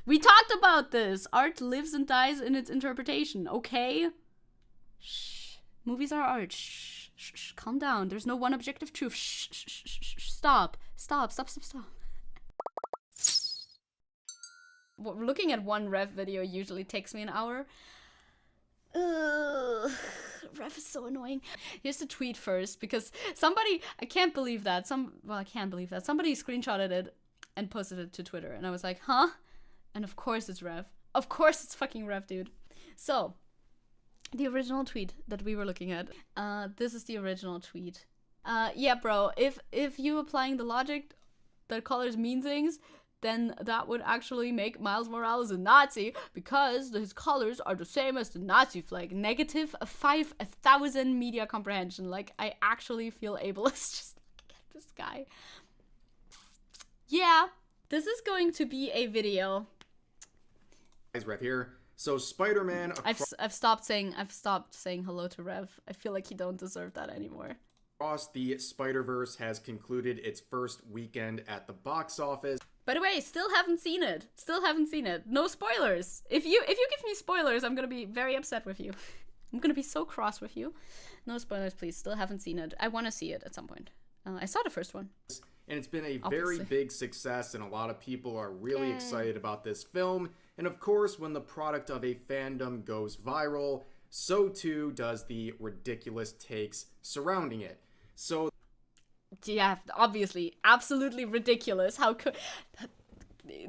We talked about this. Art lives and dies in its interpretation, okay? Shh. Movies are art. Shh. Shh. Shh. Calm down. There's no one objective truth. Shh. Shh. Shh. Shh. Shh. Stop. Stop. Stop. Stop. Stop. Looking at one ref video usually takes me an hour. Ref is so annoying. Here's the tweet first, because somebody, I can't believe that. Somebody screenshotted it and posted it to Twitter, and I was like, huh? And of course it's ref. Of course it's fucking ref, dude. So, the original tweet that we were looking at. This is the original tweet. Yeah, bro, if you applying the logic that colors mean things, then that would actually make Miles Morales a Nazi, because his colors are the same as the Nazi flag. Negative 5,000 media comprehension. Like, I actually feel ableist just looking at this guy. Yeah, this is going to be a video. Guys, Rev here. So Spider-Man. I've stopped saying hello to Rev. I feel like he don't deserve that anymore. Across the Spiderverse has concluded its first weekend at the box office. By the way, still haven't seen it. No spoilers. If you give me spoilers, I'm gonna be very upset with you. I'm gonna be so cross with you. No spoilers, please. Still haven't seen it. I want to see it at some point. I saw the first one. And it's been a very big success, and a lot of people are really excited about this film. And of course, when the product of a fandom goes viral, so too does the ridiculous takes surrounding it. So, yeah, obviously, absolutely ridiculous. How could...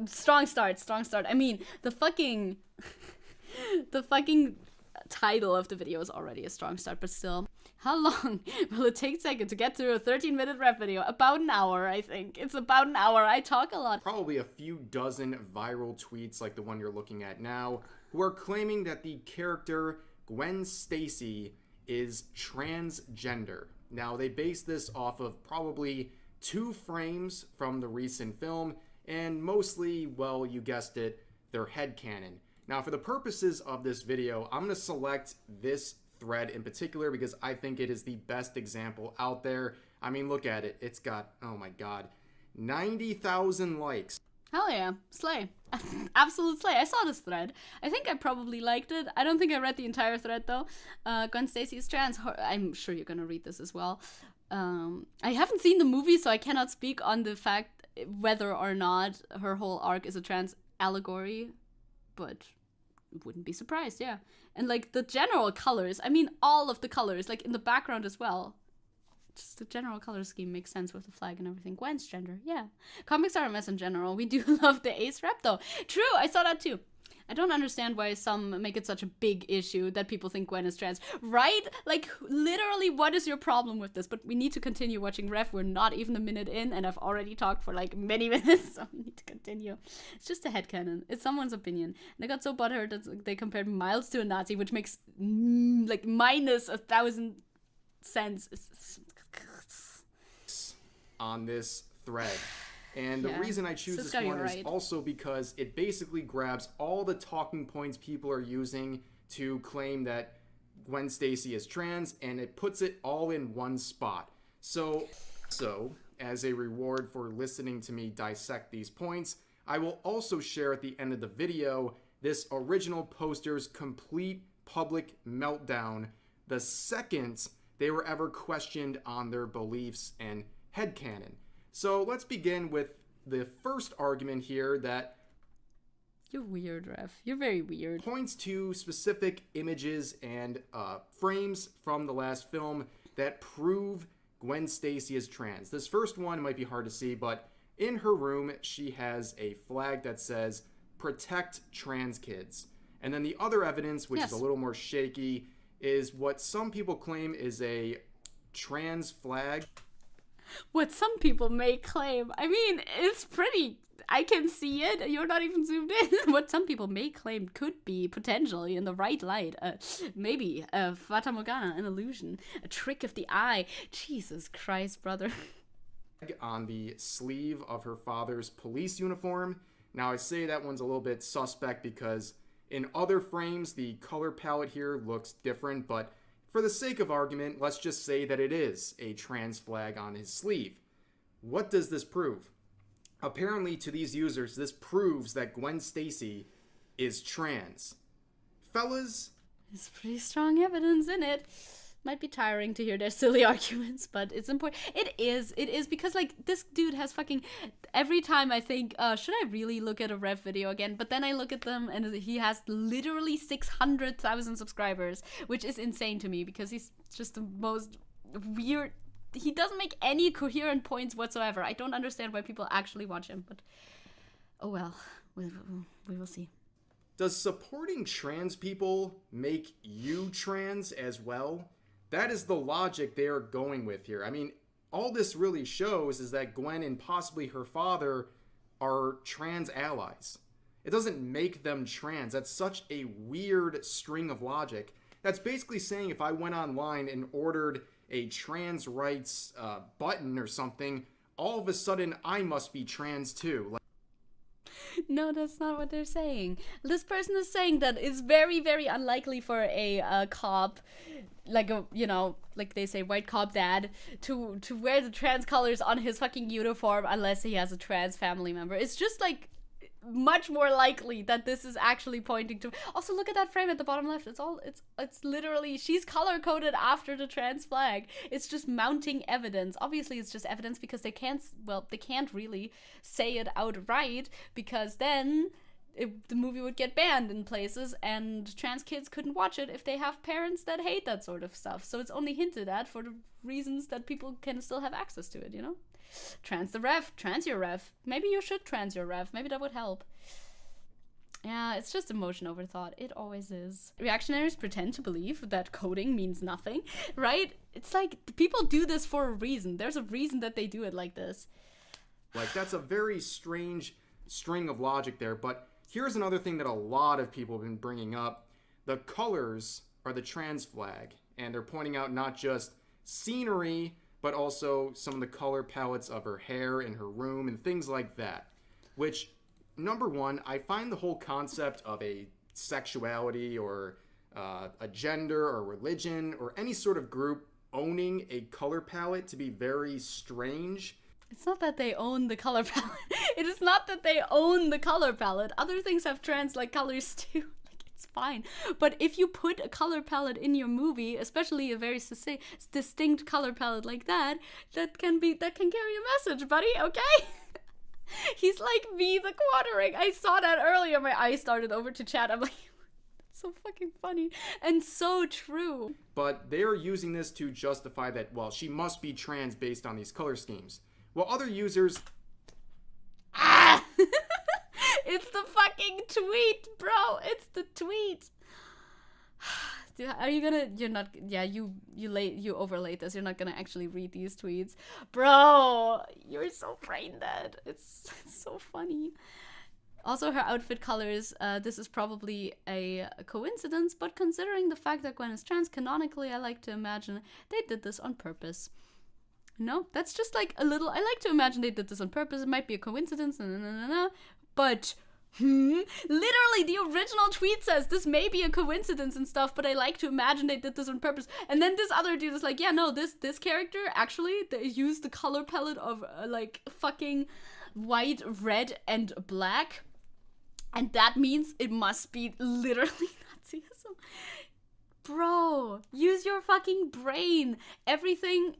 Strong start. I mean, the fucking title of the video is already a strong start, but still. How long will it take Zecke to get through a 13-minute rap video? About an hour, I think. It's about an hour. I talk a lot. Probably a few dozen viral tweets like the one you're looking at now, who are claiming that the character Gwen Stacy is transgender. Now, they base this off of probably 2 frames from the recent film, and mostly, well, you guessed it, their headcanon. Now, for the purposes of this video, I'm going to select this thread in particular because I think it is the best example out there. I mean, look at it. It's got, oh my god, 90,000 likes. Hell yeah, slay. Absolute slay. I saw this thread. I think I probably liked it. I don't think I read the entire thread though. Gwen Stacy is trans. I'm sure you're gonna read this as well. I haven't seen the movie, so I cannot speak on the fact whether or not her whole arc is a trans allegory, but wouldn't be surprised, yeah. And like the general colors, I mean all of the colors, like in the background as well. Just the general color scheme makes sense with the flag and everything. Gwen's gender, yeah. Comics are a mess in general. We do love the ace rep though. True, I saw that too. I don't understand why some make it such a big issue that people think Gwen is trans. Right? Like, literally, what is your problem with this? But we need to continue watching Ref. We're not even a minute in, and I've already talked for, like, many minutes, so we need to continue. It's just a headcanon. It's someone's opinion. And I got so butthurt that they compared Miles to a Nazi, which makes, like, minus 1,000 cents. On this thread. And the reason I choose this one is also because it basically grabs all the talking points people are using to claim that Gwen Stacy is trans, and it puts it all in one spot. So as a reward for listening to me dissect these points, I will also share at the end of the video this original poster's complete public meltdown the second they were ever questioned on their beliefs and headcanon. So let's begin with the first argument here that you're weird, Ref. You're very weird. Points to specific images and frames from the last film that prove Gwen Stacy is trans. This first one might be hard to see, but in her room, she has a flag that says, "Protect trans kids." And then the other evidence, which is a little more shaky, is what some people claim is a trans flag. What some people may claim. I mean, it's pretty... I can see it. You're not even zoomed in. What some people may claim could be potentially in the right light. Maybe a Fata Morgana, an illusion, a trick of the eye. Jesus Christ, brother. On the sleeve of her father's police uniform. Now, I say that one's a little bit suspect because in other frames, the color palette here looks different, but for the sake of argument, let's just say that it is a trans flag on his sleeve. What does this prove? Apparently, to these users, this proves that Gwen Stacy is trans. Fellas? There's pretty strong evidence in it. Might be tiring to hear their silly arguments, but it's important. It is because, like, this dude has fucking... Every time I think, should I really look at a Rev video again? But then I look at them and he has literally 600,000 subscribers, which is insane to me because he's just the most weird... He doesn't make any coherent points whatsoever. I don't understand why people actually watch him, but... Oh well, we will see. Does supporting trans people make you trans as well? That is the logic they are going with here. I mean, all this really shows is that Gwen and possibly her father are trans allies. It doesn't make them trans. That's such a weird string of logic. That's basically saying if I went online and ordered a trans rights button or something, all of a sudden I must be trans too. No, that's not what they're saying. This person is saying that it's very, very unlikely for a cop, like a, you know, like they say, white cop dad, to wear the trans colors on his fucking uniform unless he has a trans family member. It's just like much more likely that this is actually pointing to... Also, look at that frame at the bottom left. It's literally... She's color-coded after the trans flag. It's just mounting evidence. Obviously, it's just evidence because they can't really say it outright because then the movie would get banned in places and trans kids couldn't watch it if they have parents that hate that sort of stuff. So it's only hinted at for the reasons that people can still have access to it, you know? Trans your ref. Maybe you should trans your ref. Maybe that would help. Yeah, it's just emotion over thought. It always is. Reactionaries pretend to believe that coding means nothing, right? It's like people do this for a reason. There's a reason that they do it like this. Like, that's a very strange string of logic there. But here's another thing that a lot of people have been bringing up. The colors are the trans flag. And they're pointing out not just scenery, but also some of the color palettes of her hair in her room and things like that. Which, number one, I find the whole concept of a sexuality or a gender or religion or any sort of group owning a color palette to be very strange. It's not that they own the color palette. It is not that they own the color palette. Other things have trans-like colors too. It's fine. But if you put a color palette in your movie, especially a very distinct color palette like that can carry a message, buddy, okay? He's like me, the quartering. I saw that earlier. My eyes started over to chat. I'm like, that's so fucking funny. And so true. But they're using this to justify that, well, she must be trans based on these color schemes. While other users... Ah! It's the fucking tweet, bro. It's the tweet. Are you gonna... You're not... Yeah, you overlaid this. You're not gonna actually read these tweets. Bro, you're so brain dead. It's so funny. Also, her outfit colors, this is probably a coincidence, but considering the fact that Gwen is trans, canonically, I like to imagine they did this on purpose. No, that's just like a little... I like to imagine they did this on purpose. It might be a coincidence, but... Literally, the original tweet says this may be a coincidence and stuff, but I like to imagine they did this on purpose. And then this other dude is like, yeah, no, this character, actually, they used the color palette of, like, fucking white, red, and black. And that means it must be literally Nazism. Bro, use your fucking brain. Everything...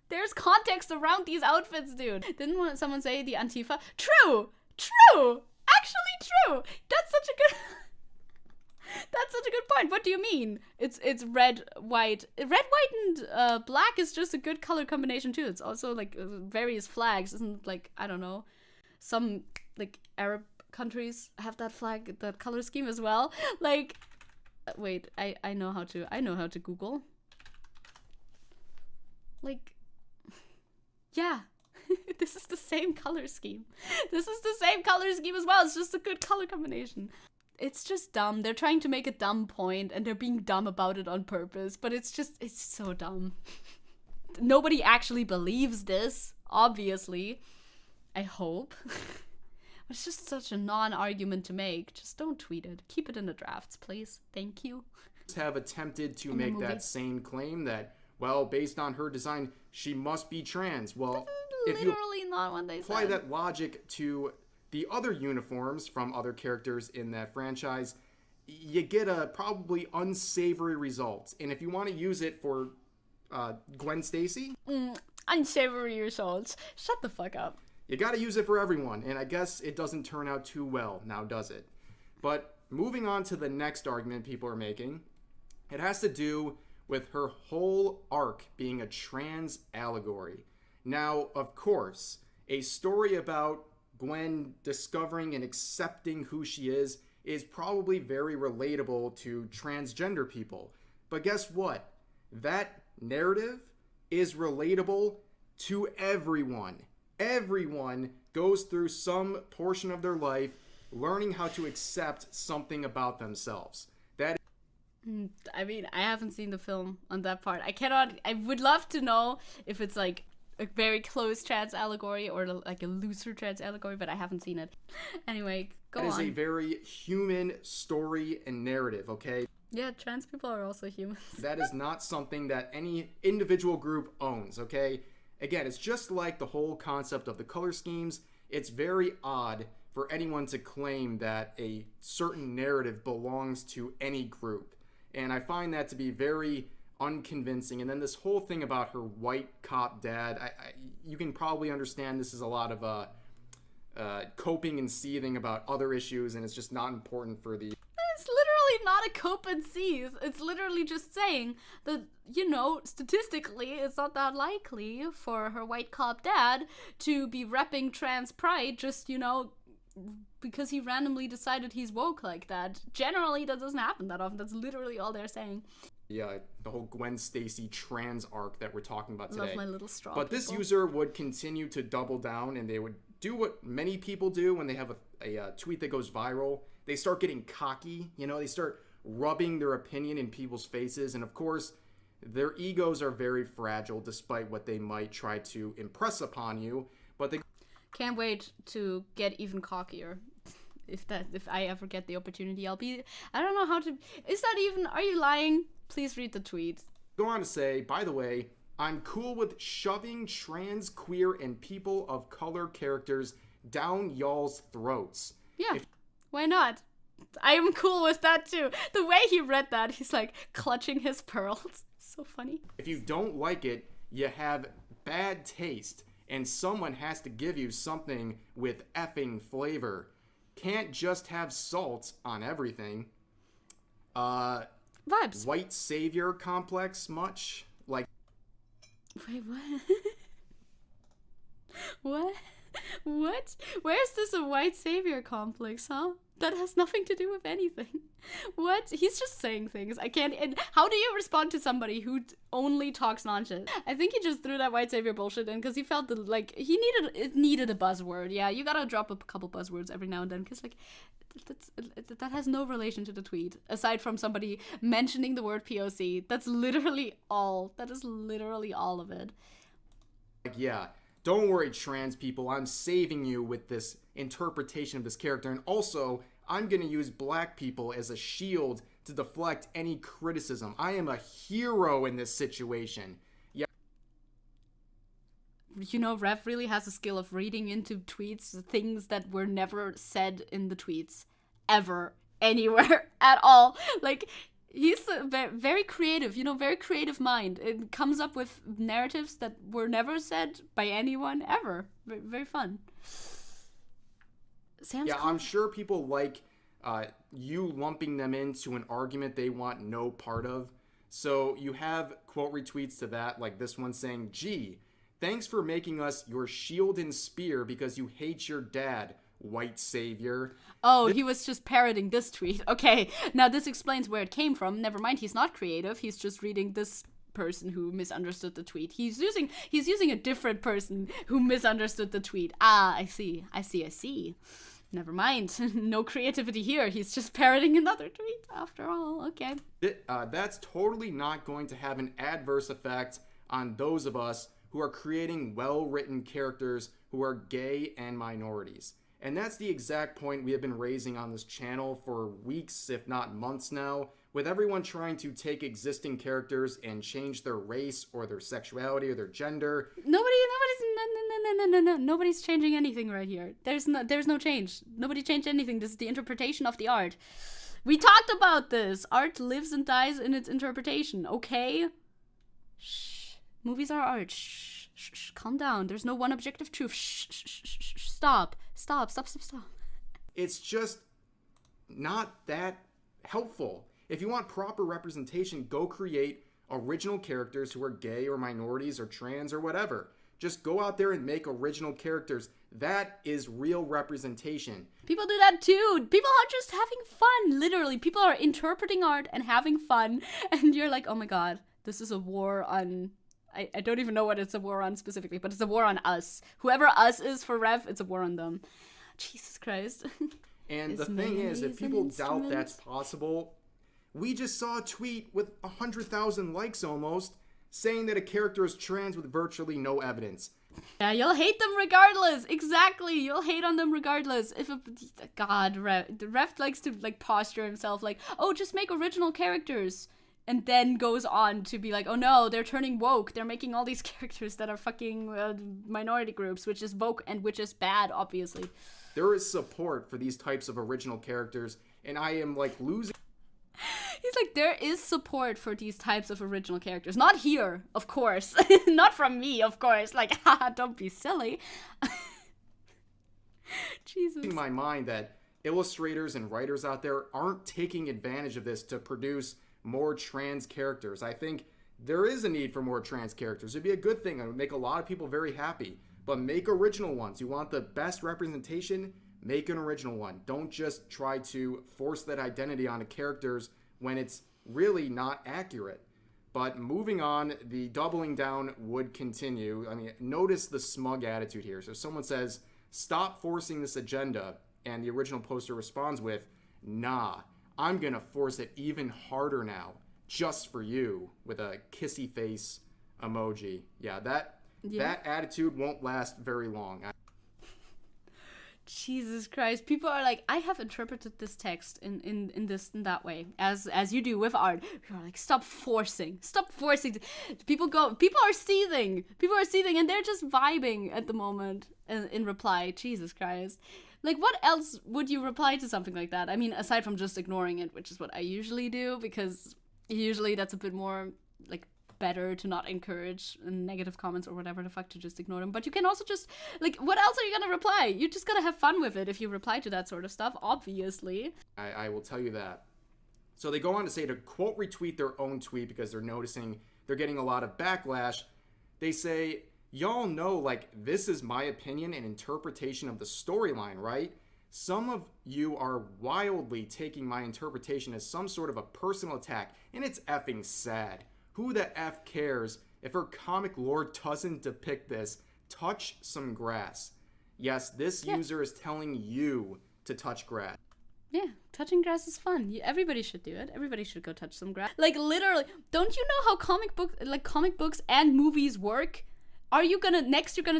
There's context around these outfits, dude. Didn't someone say the Antifa? True! Actually true! That's such a good point. What do you mean? It's red, white. Red, white, and black is just a good color combination, too. It's also, like, various flags. Isn't, like, I don't know, some, like, Arab countries have that flag, that color scheme as well. Like, wait, I know how to Google. Like, yeah. This is the same color scheme. This is the same color scheme as well. It's just a good color combination. It's just dumb. They're trying to make a dumb point and they're being dumb about it on purpose, but it's so dumb. Nobody actually believes this, obviously. I hope. It's just such a non-argument to make. Just don't tweet it. Keep it in the drafts, please. Thank you. Have attempted to make that same claim that, well, based on her design, she must be trans. Well, literally not what they apply said. that logic to the other uniforms from other characters in that franchise, you get a probably unsavory result. And if you want to use it for Gwen Stacy, unsavory results. Shut the fuck up. You gotta use it for everyone, and I guess it doesn't turn out too well, now does it? But moving on to the next argument people are making, it has to do with her whole arc being a trans allegory. Now, of course, a story about Gwen discovering and accepting who she is probably very relatable to transgender people. But guess what? That narrative is relatable to everyone. Everyone goes through some portion of their life learning how to accept something about themselves. I mean, I haven't seen the film on that part. I would love to know if it's like a very close trans allegory or like a looser trans allegory, but I haven't seen it. Anyway, go on. That is a very human story and narrative, okay? Yeah, trans people are also humans. That is not something that any individual group owns, okay? Again, it's just like the whole concept of the color schemes. It's very odd for anyone to claim that a certain narrative belongs to any group. And I find that to be very unconvincing. And then this whole thing about her white cop dad, you can probably understand this is a lot of coping and seething about other issues, and it's just not important for the... It's literally not a cope and seethe. It's literally just saying that, statistically, it's not that likely for her white cop dad to be repping trans pride just, because he randomly decided he's woke like that. Generally, that doesn't happen that often. That's literally all they're saying. Yeah, the whole Gwen Stacy trans arc that we're talking about today. Love my little straw But people. This user would continue to double down, and they would do what many people do when they have a tweet that goes viral. They start getting cocky, they start rubbing their opinion in people's faces, and of course, their egos are very fragile despite what they might try to impress upon you, but they... Can't wait to get even cockier. If I ever get the opportunity, I don't know how to... Are you lying? Please read the tweet. Go on to say, by the way, I'm cool with shoving trans, queer, and people of color characters down y'all's throats. Yeah, why not? I am cool with that too. The way he read that, he's like clutching his pearls. So funny. If you don't like it, you have bad taste, and someone has to give you something with effing flavor. Can't just have salt on everything. Vibes. White savior complex much? Like... Wait, what? What? What? Where's this a white savior complex, huh? That has nothing to do with anything. What? He's just saying things. I can't... And how do you respond to somebody who only talks nonsense? I think he just threw that white savior bullshit in because he felt that, it needed a buzzword. Yeah, you gotta drop a couple buzzwords every now and then because, that has no relation to the tweet. Aside from somebody mentioning the word POC. That's literally all. That is literally all of it. Yeah. Don't worry, trans people, I'm saving you with this interpretation of this character, and also, I'm gonna use black people as a shield to deflect any criticism. I am a hero in this situation. Yeah. Rev really has a skill of reading into tweets things that were never said in the tweets. Ever. Anywhere. At all. He's very creative, very creative mind. It comes up with narratives that were never said by anyone ever. Very, very fun. I'm sure people like you lumping them into an argument they want no part of. So you have quote retweets to that, like this one saying, "Gee, thanks for making us your shield and spear because you hate your dad, white savior." Oh, he was just parroting this tweet. Okay, now this explains where it came from. Never mind, he's not creative. He's just reading this person who misunderstood the tweet. He's using a different person who misunderstood the tweet. Ah, I see. Never mind. No creativity here. He's just parroting another tweet after all. Okay. That's totally not going to have an adverse effect on those of us who are creating well-written characters who are gay and minorities. And that's the exact point we have been raising on this channel for weeks, if not months now, with everyone trying to take existing characters and change their race or their sexuality or their gender. Nobody's No. Nobody's changing anything right here. There's no change. Nobody changed anything. This is the interpretation of the art. We talked about this. Art lives and dies in its interpretation, okay? Shh. Movies are art. Shh. Calm down. There's no one objective truth. Shh. Stop. It's just not that helpful. If you want proper representation, go create original characters who are gay or minorities or trans or whatever. Just go out there and make original characters. That is real representation. People do that too. People are just having fun, literally. People are interpreting art and having fun. And you're like, oh my god, this is a war on... I don't even know what it's a war on specifically, but it's a war on us. Whoever us is for Rev, it's a war on them. Jesus Christ. And the thing is, if people doubt that's possible, we just saw a tweet with 100,000 likes almost, saying that a character is trans with virtually no evidence. Yeah, you'll hate them regardless. Exactly, you'll hate on them regardless. God, Rev likes to posture himself like, oh, just make original characters. And then goes on to be like, oh no, they're turning woke. They're making all these characters that are fucking minority groups, which is woke and which is bad, obviously. There is support for these types of original characters, and I am losing. He's like, there is support for these types of original characters. Not here, of course. Not from me, of course. Haha, don't be silly. Jesus. In my mind that illustrators and writers out there aren't taking advantage of this to produce more trans characters. I think there is a need for more trans characters. It'd be a good thing. It would make a lot of people very happy. But make original ones. You want the best representation? Make an original one. Don't just try to force that identity onto characters when it's really not accurate. But moving on, the doubling down would continue. I mean, notice the smug attitude here. So someone says, stop forcing this agenda. And the original poster responds with, nah, I'm gonna force it even harder now, just for you, with a kissy face emoji. Yeah, that attitude won't last very long. Jesus Christ. People are like, I have interpreted this text in this and that way, as you do with art. People are like, stop forcing. People are seething, and they're just vibing at the moment in reply. Jesus Christ. What else would you reply to something like that? I mean, aside from just ignoring it, which is what I usually do, because usually that's a bit more, better to not encourage negative comments or whatever the fuck, to just ignore them. But you can also just, what else are you gonna reply? You just gotta have fun with it if you reply to that sort of stuff, obviously. I will tell you that. So they go on to say to quote retweet their own tweet because they're noticing they're getting a lot of backlash. They say, y'all know, this is my opinion and interpretation of the storyline, right? Some of you are wildly taking my interpretation as some sort of a personal attack, and it's effing sad. Who the F cares if her comic lore doesn't depict this? Touch some grass. Yes, this user is telling you to touch grass. Yeah, touching grass is fun. Everybody should do it. Everybody should go touch some grass. Literally, don't you know how comic books and movies work? Are you gonna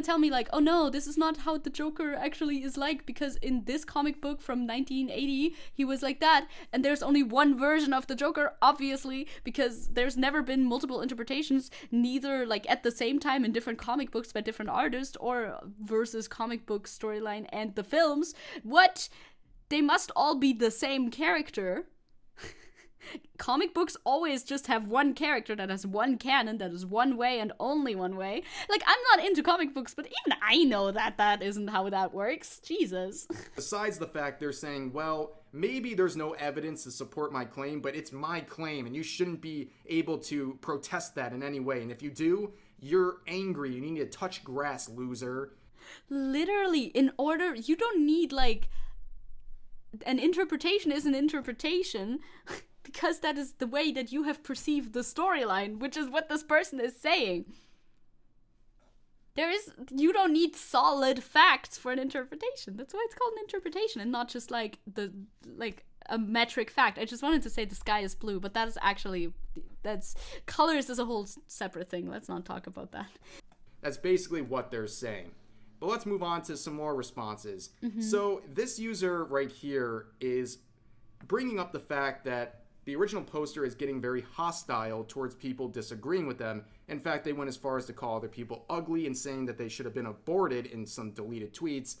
tell me oh no, this is not how the Joker actually is because in this comic book from 1980 he was like that, and there's only one version of the Joker, obviously, because there's never been multiple interpretations, neither at the same time in different comic books by different artists or versus comic book storyline and the films. What? They must all be the same character. Comic books always just have one character that has one canon, that is one way and only one way. I'm not into comic books, but even I know that isn't how that works. Jesus. Besides the fact they're saying, well, maybe there's no evidence to support my claim, but it's my claim, and you shouldn't be able to protest that in any way. And if you do, you're angry. You need to touch grass, loser. Literally, you don't need, an interpretation is an interpretation. Because that is the way that you have perceived the storyline, which is what this person is saying. You don't need solid facts for an interpretation. That's why it's called an interpretation and not just a metric fact. I just wanted to say the sky is blue, but that's colors is a whole separate thing. Let's not talk about that. That's basically what they're saying. But let's move on to some more responses. Mm-hmm. So this user right here is bringing up the fact that The original poster is getting very hostile towards people disagreeing with them. In fact, they went as far as to call other people ugly and saying that they should have been aborted in some deleted tweets.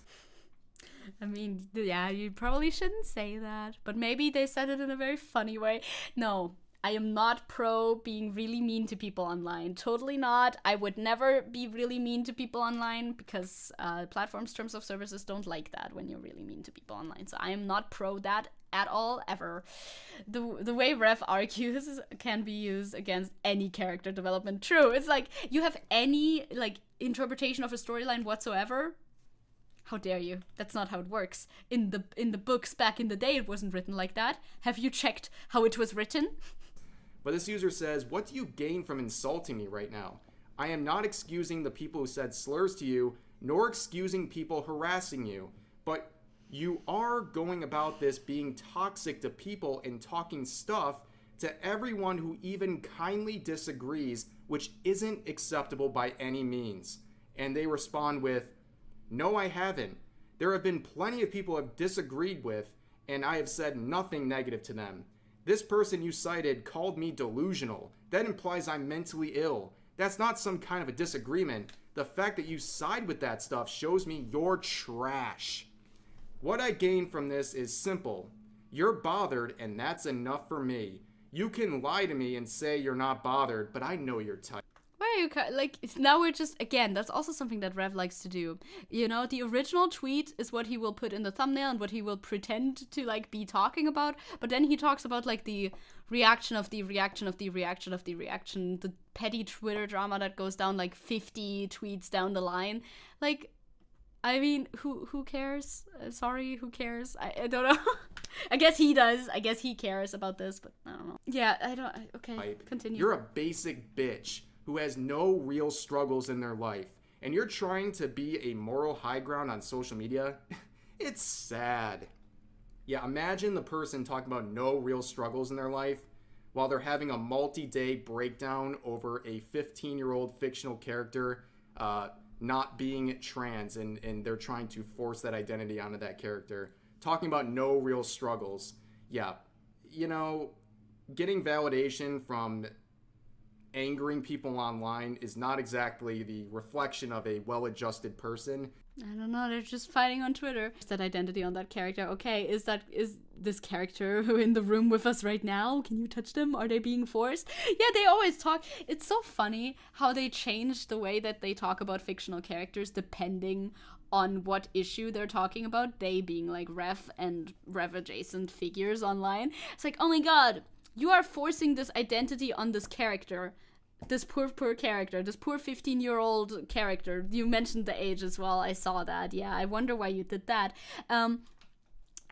I mean, yeah, you probably shouldn't say that, but maybe they said it in a very funny way. No, I am not pro being really mean to people online. Totally not. I would never be really mean to people online because platforms' terms of services don't like that when you're really mean to people online. So I am not pro that at all, ever. The way Rev argues can be used against any character development. True. It's like, you have any like interpretation of a storyline whatsoever. How dare you? That's not how it works. In the books back in the day, it wasn't written like that. Have you checked how it was written? But this user says, what do you gain from insulting me right now? I am not excusing the people who said slurs to you, nor excusing people harassing you. But you are going about this being toxic to people and talking stuff to everyone who even kindly disagrees, which isn't acceptable by any means. And they respond with, no, I haven't. There have been plenty of people I've disagreed with, and I have said nothing negative to them. This person you cited called me delusional. That implies I'm mentally ill. That's not some kind of a disagreement. The fact that you side with that stuff shows me you're trash. What I gain from this is simple. You're bothered, and that's enough for me. You can lie to me and say you're not bothered, but I know you're tight. Why are you like, now we're just, again, that's also something that Rev likes to do. You know, the original tweet is what he will put in the thumbnail and what he will pretend to like be talking about, but then he talks about like the reaction of the reaction of the reaction of the reaction, the petty Twitter drama that goes down like 50 tweets down the line. Like, I mean, who cares? Sorry, who cares? I don't know. I guess he does. I guess he cares about this, but I don't know. Yeah, I don't, okay, continue. You're a basic bitch who has no real struggles in their life, and you're trying to be a moral high ground on social media? It's sad. Yeah, imagine the person talking about no real struggles in their life while they're having a multi-day breakdown over a 15-year-old fictional character not being trans, and they're trying to force that identity onto that character. Talking about no real struggles. Yeah, you know, getting validation from angering people online is not exactly the reflection of a well-adjusted person. I don't know, they're just fighting on Twitter. Is that identity on that character? Okay, is this character in the room with us right now? Can you touch them? Are they being forced? Yeah, they always talk. It's so funny how they change the way that they talk about fictional characters depending on what issue they're talking about. They being like Rev and Rev adjacent figures online. It's like, oh my god, you are forcing this identity on this character. This poor character, this poor 15-year-old character. You mentioned the age as well. I saw that. Yeah, I wonder why you did that. And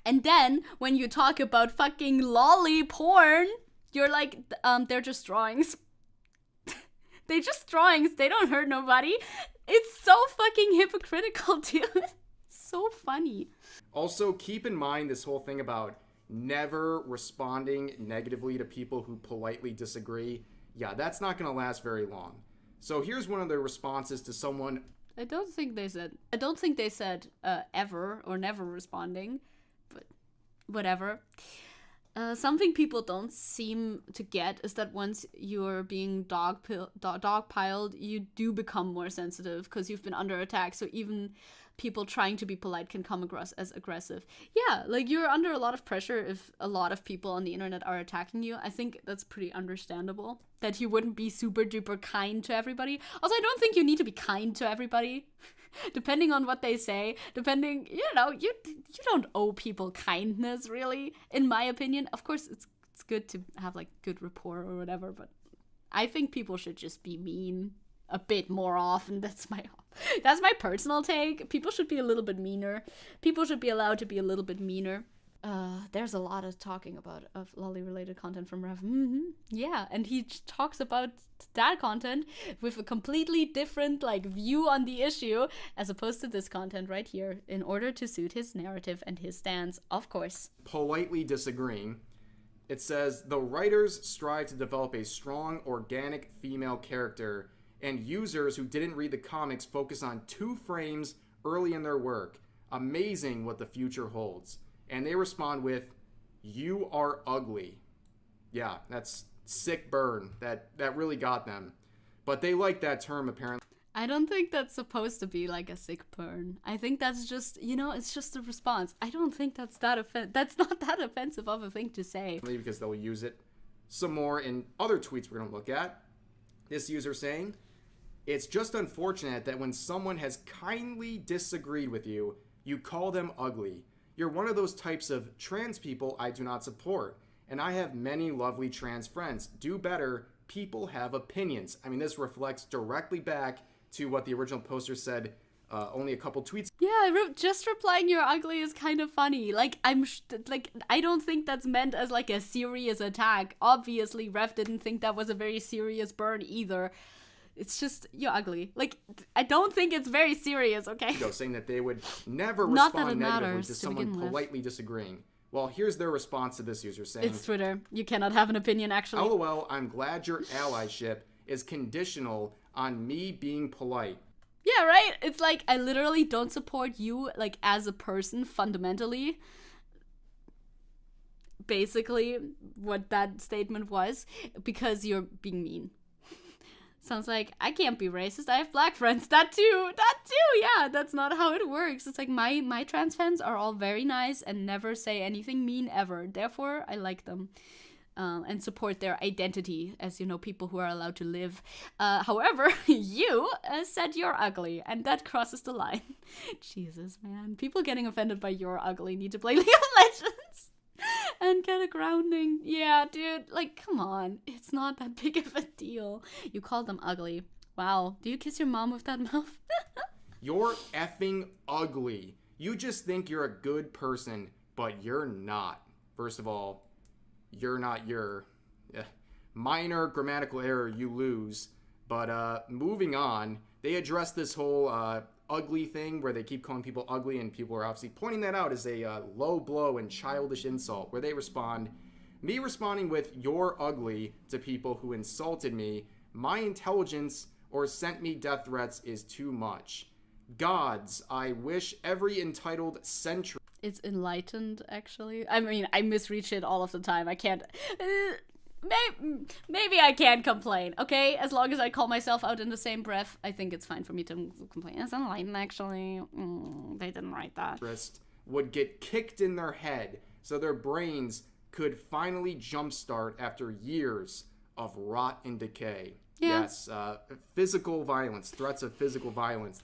then when you talk about fucking lolly porn, you're like, they're just drawings. They're just drawings. They don't hurt nobody. It's so fucking hypocritical, dude. So funny. Also, keep in mind this whole thing about never responding negatively to people who politely disagree. Yeah, that's not going to last very long. So here's one of the responses to someone. I don't think they said ever or never responding, but whatever. Something people don't seem to get is that once you're being dogpiled, you do become more sensitive because you've been under attack. So even people trying to be polite can come across as aggressive. Yeah, like you're under a lot of pressure if a lot of people on the internet are attacking you. I think that's pretty understandable that you wouldn't be super duper kind to everybody. Also, I don't think you need to be kind to everybody. Depending on what they say, you don't owe people kindness, really, in my opinion. Of course, it's good to have like good rapport or whatever, but I think people should just be mean a bit more often. That's my personal take. People should be a little bit meaner. People should be allowed to be a little bit meaner. There's a lot of talking about of lolly related content from Rev. Yeah, and he talks about that content with a completely different like view on the issue as opposed to this content right here in order to suit his narrative and his stance, of course. Politely disagreeing. It says the writers strive to develop a strong, organic female character, and users who didn't read the comics focus on 2 frames early in their work. Amazing what the future holds. And they respond with, "You are ugly." Yeah, that's sick burn. That really got them. But they like that term, apparently. I don't think that's supposed to be like a sick burn. I think that's just, it's just a response. I don't think that's that's not that offensive of a thing to say. Because they'll use it some more in other tweets we're going to look at. This user saying, "It's just unfortunate that when someone has kindly disagreed with you, you call them ugly. You're one of those types of trans people I do not support. And I have many lovely trans friends. Do better. People have opinions." I mean, this reflects directly back to what the original poster said only a couple tweets. Yeah, just replying "you're ugly" is kind of funny. Like, I don't think that's meant as like a serious attack. Obviously, Rev didn't think that was a very serious burn either. It's just, "you're ugly." Like, I don't think it's very serious, okay? Saying that they would never respond negatively to someone politely disagreeing. Well, here's their response to this user saying, "It's Twitter. You cannot have an opinion, actually." "LOL, I'm glad your allyship is conditional on me being polite." Yeah, right? It's like, I literally don't support you, like, as a person, fundamentally. Basically, what that statement was, because you're being mean. Sounds like, I can't be racist, I have black friends. That too, yeah, that's not how it works. It's like, my trans fans are all very nice and never say anything mean ever. Therefore, I like them. And support their identity as, people who are allowed to live. However, you said "you're ugly," and that crosses the line. Jesus, man. People getting offended by "you're ugly" need to play League of Legends and get a grounding. Yeah, dude, like, come on. It's not that big of a deal. You called them ugly. Wow. Do you kiss your mom with that mouth? "You're effing ugly. You just think you're a good person, but you're not. First of all, you're not your minor grammatical error, you lose." But moving on, they address this whole ugly thing where they keep calling people ugly, and people are obviously pointing that out as a low blow and childish insult, where they respond, "Me responding with 'you're ugly' to people who insulted me, my intelligence, or sent me death threats is too much. Gods, I wish every entitled century..." It's enlightened, actually. I mean, I misread shit all of the time. I can't... maybe I can complain, okay? As long as I call myself out in the same breath, I think it's fine for me to complain. It's enlightened, actually. They didn't write that. Would get kicked in their head so their brains could finally jumpstart after years of rot and decay. Yeah. Yes, physical violence, threats of physical violence.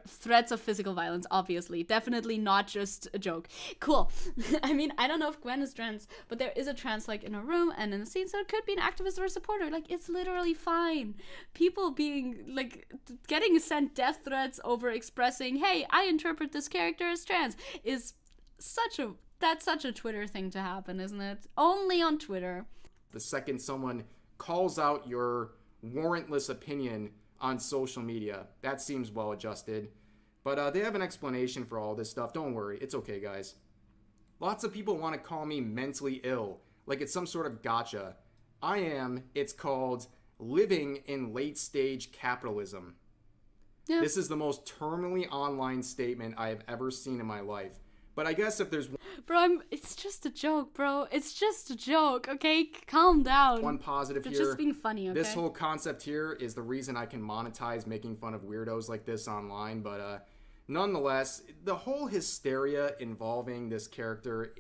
Threats of physical violence, obviously. Definitely not just a joke. Cool. I mean, I don't know if Gwen is trans, but there is a trans, like, in a room and in a scene, so it could be an activist or a supporter. Like, it's literally fine. People being, like, getting sent death threats over expressing, "Hey, I interpret this character as trans," is that's such a Twitter thing to happen, isn't it? Only on Twitter. The second someone calls out your warrantless opinion on social media, that seems well adjusted. But they have an explanation for all this stuff. Don't worry, it's okay, guys. Lots of people want to call me mentally ill, like it's some sort of gotcha. I am, it's called living in late stage capitalism. Yeah. This is the most terminally online statement I have ever seen in my life. But I guess if there's... Bro, it's just a joke, bro. It's just a joke, okay? Calm down. One positive here. It's just being funny, okay? This whole concept here is the reason I can monetize making fun of weirdos like this online. But nonetheless, the whole hysteria involving this character...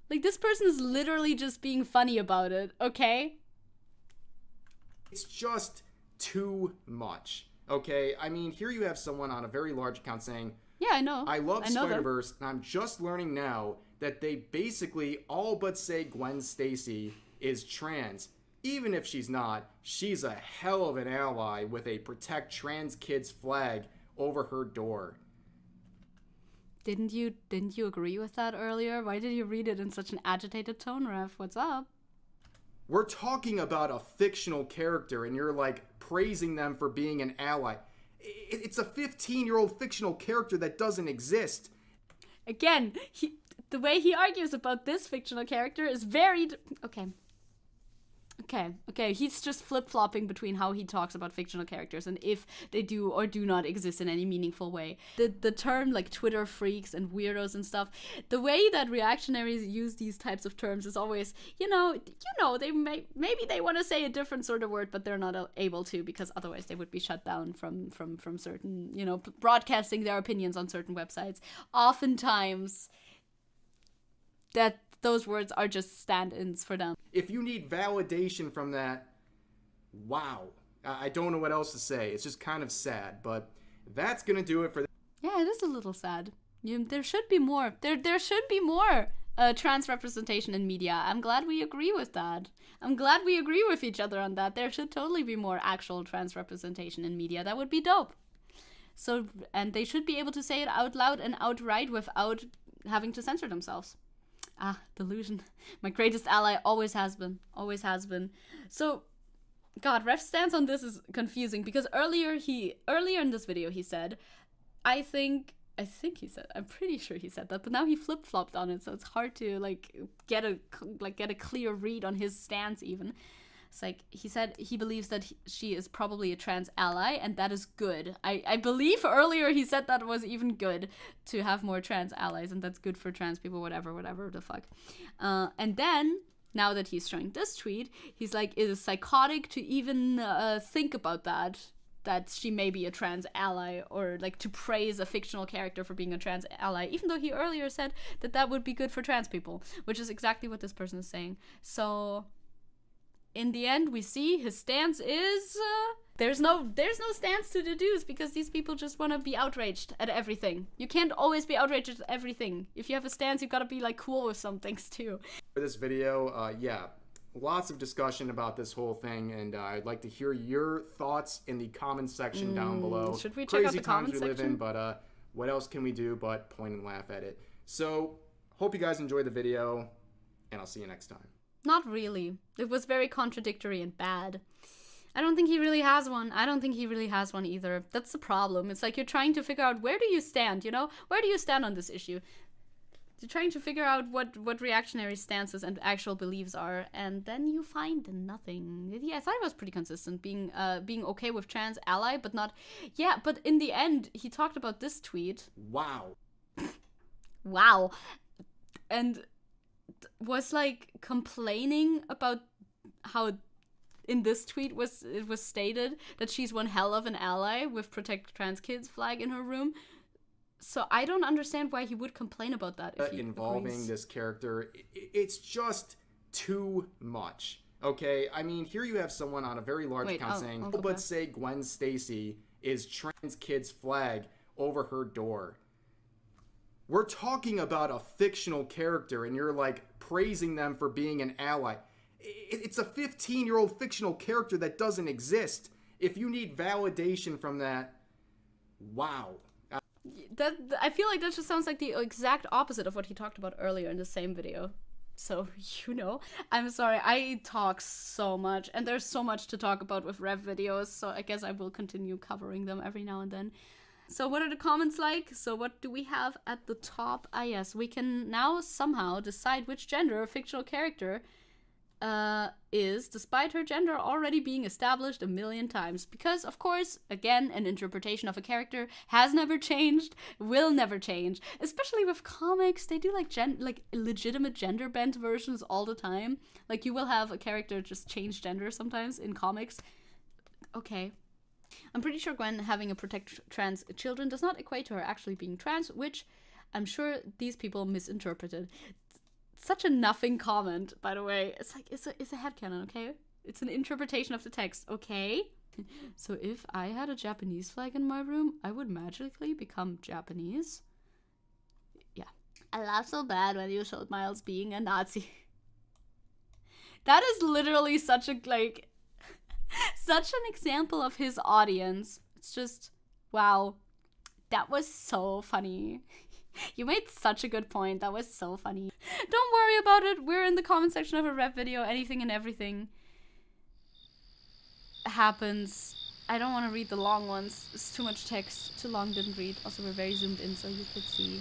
Like, this person is literally just being funny about it, okay? It's just too much, okay? I mean, here you have someone on a very large account saying... Yeah, I know. I love Spiderverse, and I'm just learning now that they basically all but say Gwen Stacy is trans. Even if she's not, she's a hell of an ally with a protect trans kids flag over her door. Didn't you agree with that earlier? Why did you read it in such an agitated tone, Ref? What's up? We're talking about a fictional character, and you're like praising them for being an ally. It's a 15-year-old fictional character that doesn't exist. Again, the way he argues about this fictional character is very... Okay, Okay, he's just flip-flopping between how he talks about fictional characters and if they do or do not exist in any meaningful way. The term, like, Twitter freaks and weirdos and stuff, the way that reactionaries use these types of terms is always, they maybe they want to say a different sort of word, but they're not able to, because otherwise they would be shut down from certain, broadcasting their opinions on certain websites. Oftentimes, that those words are just stand-ins for them. If you need validation from that, wow. I don't know what else to say. It's just kind of sad, but that's gonna do it for... Yeah, it is a little sad. There should be more. There should be more trans representation in media. I'm glad we agree with that. I'm glad we agree with each other on that. There should totally be more actual trans representation in media. That would be dope. So, and they should be able to say it out loud and outright without having to censor themselves. Ah, delusion. My greatest ally always has been. Always has been. So, God, Ref's stance on this is confusing because earlier in this video he said, I think he said, I'm pretty sure he said that, but now he flip-flopped on it, so it's hard to get a clear read on his stance even. It's like, he said he believes that she is probably a trans ally, and that is good. I believe earlier he said that was even good to have more trans allies, and that's good for trans people, whatever the fuck. And then, now that he's showing this tweet, he's like, it is psychotic to even think about that she may be a trans ally, or to praise a fictional character for being a trans ally, even though he earlier said that would be good for trans people, which is exactly what this person is saying. So... in the end, we see his stance is there's no stance to deduce because these people just want to be outraged at everything. You can't always be outraged at everything. If you have a stance, you gotta be cool with some things too. For this video, lots of discussion about this whole thing, and I'd like to hear your thoughts in the comments section down below. Should we check out the comments section? Crazy times we live in, but what else can we do but point and laugh at it? So, hope you guys enjoyed the video, and I'll see you next time. Not really. It was very contradictory and bad. I don't think he really has one. I don't think he really has one either. That's the problem. It's like you're trying to figure out where do you stand, Where do you stand on this issue? You're trying to figure out what reactionary stances and actual beliefs are, and then you find nothing. Yeah, I thought it was pretty consistent, being okay with trans ally, but not... Yeah, but in the end, he talked about this tweet. Wow. Wow. And... was complaining about how in this tweet it was stated that she's one hell of an ally with Protect Trans Kids flag in her room. So I don't understand why he would complain about that if he involving agrees. This character, it's just too much. Okay, I mean, here you have someone on a very large account saying, but say Gwen Stacy is trans kids flag over her door. We're talking about a fictional character, and you're praising them for being an ally. It's a 15-year-old fictional character that doesn't exist. If you need validation from that, wow. I feel like that just sounds like the exact opposite of what he talked about earlier in the same video. So, I'm sorry, I talk so much, and there's so much to talk about with Rev videos, so I guess I will continue covering them every now and then. So what are the comments like? So what do we have at the top? Ah, yes, we can now somehow decide which gender a fictional character is, despite her gender already being established a million times. Because, of course, again, an interpretation of a character has never changed, will never change. Especially with comics, they do legitimate gender-bent versions all the time. You will have a character just change gender sometimes in comics. Okay. I'm pretty sure Gwen having a Protect Trans Children does not equate to her actually being trans, which I'm sure these people misinterpreted. Such a nothing comment, by the way. It's a headcanon, okay? It's an interpretation of the text, okay? So if I had a Japanese flag in my room, I would magically become Japanese. Yeah. I laughed so bad when you showed Miles being a Nazi. That is literally such a, such an example of his audience. It's just, wow. That was so funny. You made such a good point. That was so funny. Don't worry about it. We're in the comment section of a rep video. Anything and everything happens. I don't want to read the long ones. It's too much text. Too long, didn't read. Also, we're very zoomed in so you could see.